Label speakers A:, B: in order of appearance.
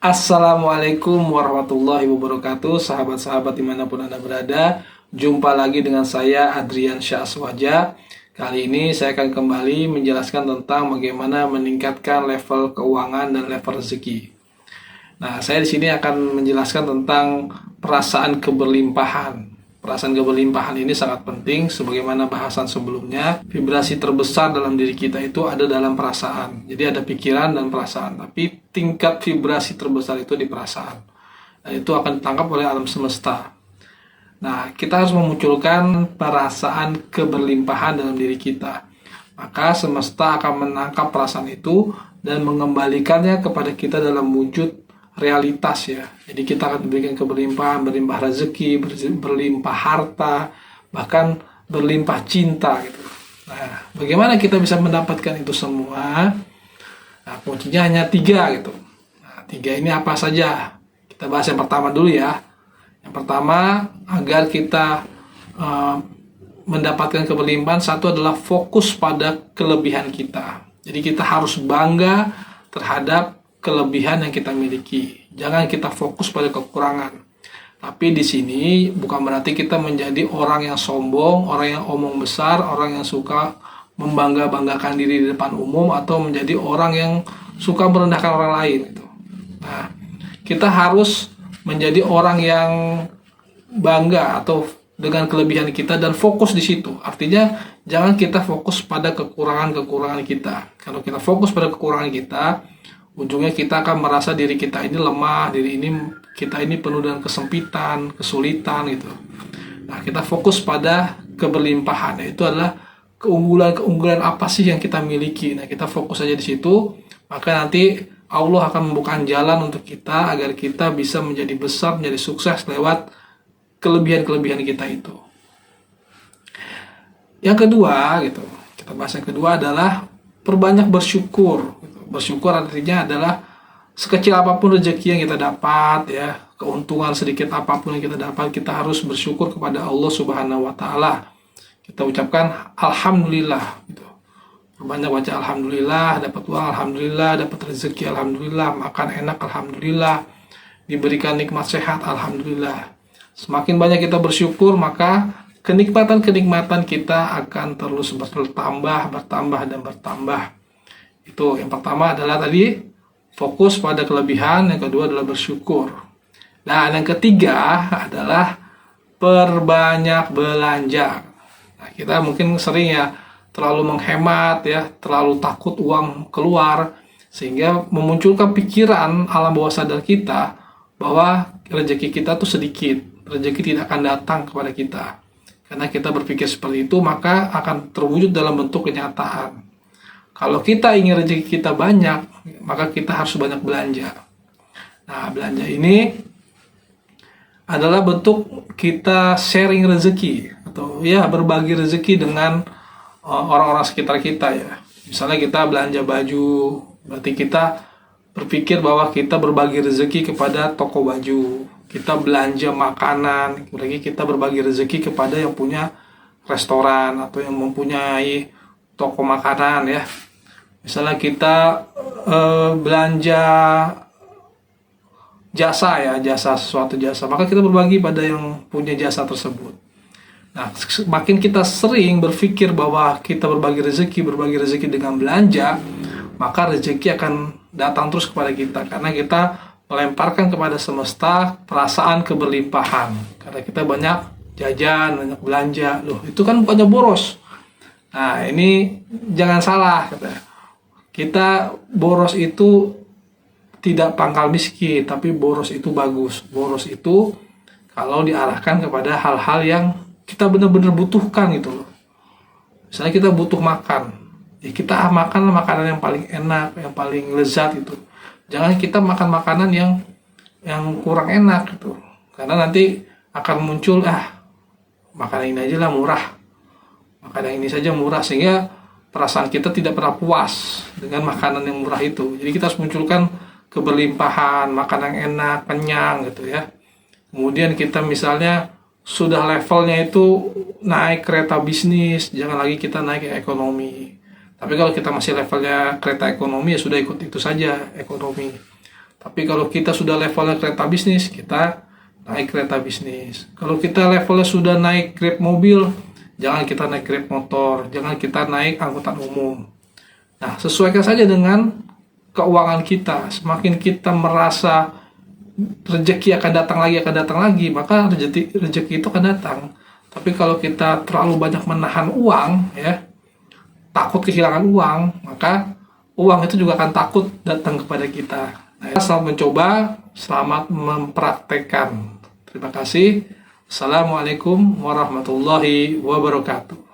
A: Assalamualaikum warahmatullahi wabarakatuh. Sahabat-sahabat dimanapun Anda berada, jumpa lagi dengan saya Adrian Syahswaja. Kali ini saya akan kembali menjelaskan tentang bagaimana meningkatkan level keuangan dan level rezeki. Nah, saya di sini akan menjelaskan tentang perasaan keberlimpahan. Perasaan keberlimpahan ini sangat penting, sebagaimana bahasan sebelumnya. Vibrasi terbesar dalam diri kita itu ada dalam perasaan. Jadi ada pikiran dan perasaan, tapi tingkat vibrasi terbesar itu di perasaan. Dan itu akan ditangkap oleh alam semesta. Nah, kita harus memunculkan perasaan keberlimpahan dalam diri kita. Maka semesta akan menangkap perasaan itu dan mengembalikannya kepada kita dalam wujud realitas ya. Jadi kita akan diberikan keberlimpahan, berlimpah rezeki, berlimpah harta, bahkan berlimpah cinta gitu. Nah, bagaimana kita bisa mendapatkan itu semua? Nah, kuncinya hanya 3 gitu. Nah, 3 ini apa saja? Kita bahas yang pertama dulu ya. Yang pertama, agar kita mendapatkan keberlimpahan, satu adalah fokus pada kelebihan kita. Jadi kita harus bangga terhadap kelebihan yang kita miliki. Jangan kita fokus pada kekurangan. Tapi di sini bukan berarti kita menjadi orang yang sombong, orang yang omong besar, orang yang suka membangga-banggakan diri di depan umum, atau menjadi orang yang suka merendahkan orang lain gitu. Nah, kita harus menjadi orang yang bangga atau dengan kelebihan kita dan fokus di situ. Artinya jangan kita fokus pada kekurangan-kekurangan kita. Kalau kita fokus pada kekurangan kita, ujungnya kita akan merasa diri kita ini lemah, kita ini penuh dengan kesempitan, kesulitan gitu. Nah, kita fokus pada keberlimpahan, itu adalah keunggulan apa sih yang kita miliki. Nah, kita fokus saja di situ, maka nanti Allah akan membuka jalan untuk kita agar kita bisa menjadi besar, menjadi sukses lewat kelebihan-kelebihan kita itu. Yang kedua gitu, kita bahas yang kedua adalah perbanyak bersyukur. Bersyukur artinya adalah sekecil apapun rezeki yang kita dapat ya, keuntungan sedikit apapun yang kita dapat, kita harus bersyukur kepada Allah Subhanahu wa taala. Kita ucapkan alhamdulillah gitu. Perbanyak baca alhamdulillah, dapat uang alhamdulillah, dapat rezeki alhamdulillah, makan enak alhamdulillah, diberikan nikmat sehat alhamdulillah. Semakin banyak kita bersyukur, maka kenikmatan-kenikmatan kita akan terus bertambah dan bertambah. Itu yang pertama adalah tadi fokus pada kelebihan, yang kedua adalah bersyukur. Nah, yang ketiga adalah perbanyak belanja. Nah, kita mungkin sering ya terlalu menghemat ya, terlalu takut uang keluar, sehingga memunculkan pikiran alam bawah sadar kita bahwa rezeki kita tuh sedikit, rezeki tidak akan datang kepada kita. Karena kita berpikir seperti itu, maka akan terwujud dalam bentuk kenyataan. Kalau kita ingin rezeki kita banyak, maka kita harus banyak belanja. Nah, belanja ini adalah bentuk kita sharing rezeki atau ya berbagi rezeki dengan orang-orang sekitar kita ya. Misalnya kita belanja baju, berarti kita berpikir bahwa kita berbagi rezeki kepada toko baju. Kita belanja makanan, berarti kita berbagi rezeki kepada yang punya restoran atau yang mempunyai toko makanan ya. Misalnya kita belanja suatu jasa, maka kita berbagi pada yang punya jasa tersebut. Nah, semakin kita sering berpikir bahwa kita berbagi rezeki dengan belanja, maka rezeki akan datang terus kepada kita, karena kita melemparkan kepada semesta perasaan keberlimpahan. Karena kita banyak jajan, banyak belanja, loh itu kan bukannya boros. Nah, ini jangan salah katanya. Kita boros itu tidak pangkal miskin, tapi boros itu bagus. Boros itu kalau diarahkan kepada hal-hal yang kita benar-benar butuhkan gitu loh. Misalnya kita butuh makan, ya kita makan makanan yang paling enak, yang paling lezat itu. Jangan kita makan makanan yang kurang enak gitu. Karena nanti akan muncul makanan ini aja lah murah. Makanan ini saja murah, sehingga perasaan kita tidak pernah puas dengan makanan yang murah itu. Jadi kita harus munculkan keberlimpahan, makanan yang enak, kenyang gitu ya. Kemudian kita misalnya sudah levelnya itu naik kereta bisnis, jangan lagi kita naik ekonomi. Tapi kalau kita masih levelnya kereta ekonomi, ya sudah ikut itu saja ekonomi. Tapi kalau kita sudah levelnya kereta bisnis, kita naik kereta bisnis. Kalau kita levelnya sudah naik Grab mobil, jangan kita naik Grab motor, jangan kita naik angkutan umum. Nah, sesuaikan saja dengan keuangan kita. Semakin kita merasa rezeki akan datang lagi, maka rezeki itu akan datang. Tapi kalau kita terlalu banyak menahan uang, ya, takut kehilangan uang, maka uang itu juga akan takut datang kepada kita. Nah, selamat mencoba, selamat mempraktekkan. Terima kasih. Assalamualaikum warahmatullahi wabarakatuh.